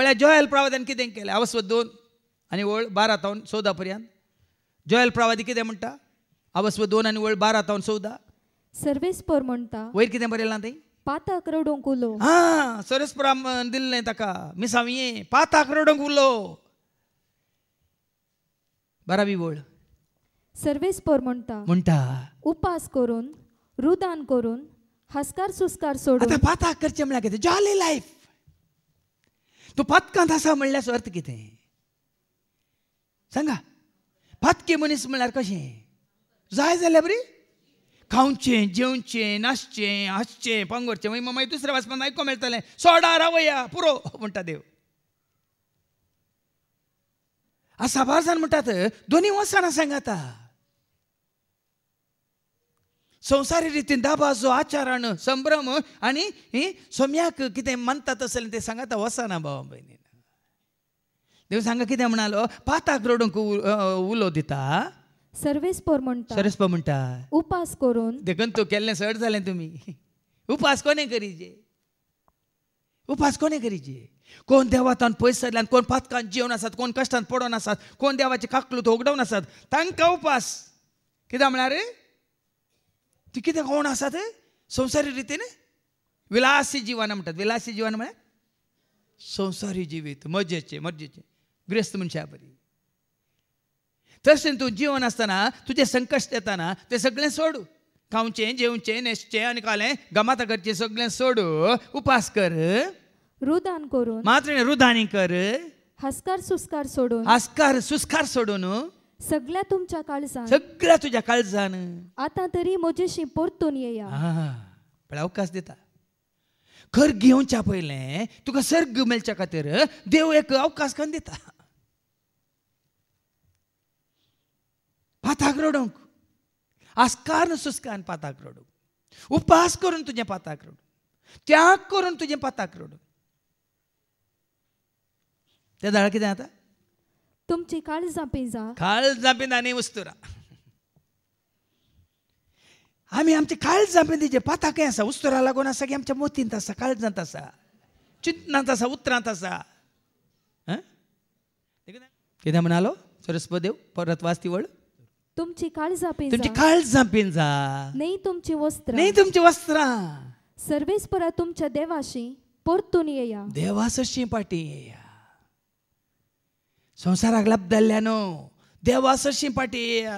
म्हळ्यार जोएल प्रवाद्यान कितें केलें अवस्व 2 आनी वळ 12 तावन 14 पर्यंत जोएल प्रवादी कितें म्हणटा अवस्व 2 आनी वळ 12 तावन 14 सर्वेस्पर म्हणटा वयर कितें बरयलां थंय पाताक रडोंक उलो सर्वेस्परा दिल्लें ताका मिसांये पाताक रडोंक उलो 12वी वळ सर्वेस्पर म्हणटा उपास करून रुदान करून हस्कार सुस्कार सोडून आतां पाताक करचें म्हळ्यार कितें जॉली लायफ तूं पथकांत आसा म्हणल्यार अर्थ कितें सांगा पथके मनीस म्हणल्यार कशें जाय जाल्यार बरी खावचें जेवचें नाचचें हांसचें पांगरचें मागीर दुसऱ्या वाचपान आयको मेळटलें सोडा रावया पुरो म्हणटा देव साबारजान म्हणटात दोनी वचना सांगाता संवसारी रितीन दाबाजो आचारान संभ्रम आनी सोम्याक कितें मानतात आसलें तें सांगाता वचना भावा भयणी देव सांगा कितें म्हणालो पाताक रडोंक उलो दिता सर्वेस्पर म्हणटा उपास करून देखून तूं केल्लें चड जालें तुमी उपास कोणें करीचे उपास कोणें करीचे कोण देवातान पयस सरल्यान कोण पातकांत जेवन आसात कोण कश्टांत पडोन आसात कोण देवाचे काकलूत होगडोवन आसात तांकां उपास कित्याक म्हळ्यार ती कितें कोण आसात संवसारी रितीन विलासी जिवन म्हणटात विलासी जिवन म्हळ्यार संवसारी जिवीत मजेचें ग्रेस्त मनशा बरी तशें तूं जिवन आसतना तुजें संकश्ट येताना तें सगळें सोड खावचें जेवचें न्हेसचें आनी कालें गमात करचें सगळें सोड उपास कर रुदान करून मात्र रुदानी कर हस्कार सुस्कार सोडून सुस्कार सोडून सगळ्या तुमच्या काळजान सगळ्या तुज्या काळजान आतां तरी म्हजेशी परतून येया पण अवकाश दिता घर घेवच्या पयलें तुका सर्ग मेळच्या खातीर देव एक अवकाश करून दिता पाताक रडोंक आस्कार सुस्कान पाताक रडोंक उपास करून तुजें पाताक रडोंक त्याग करून तुजें पाताक रडोंक त्या दाळा कितें जाता तुमची काळजां पिंजा आनी उस्तुरा आमी आमचे काळजां पिंजेचे पाताकय आसा उस्तुरा लागून आसा की आमच्या मोतींत आसा काळजांत आसा चिंतनांत आसा उतरांत आसा कितें म्हणालो सरस्वती देव परत वाच ती वळ तुमची काळजां पिंजा न्ही तुमची वस्त्रां सर्वेस्परा तुमच्या देवाशी परतून येया देवासशी पाटी येया संवसाराक लाभ जाल्ल्यानो देवासशी पाटी येया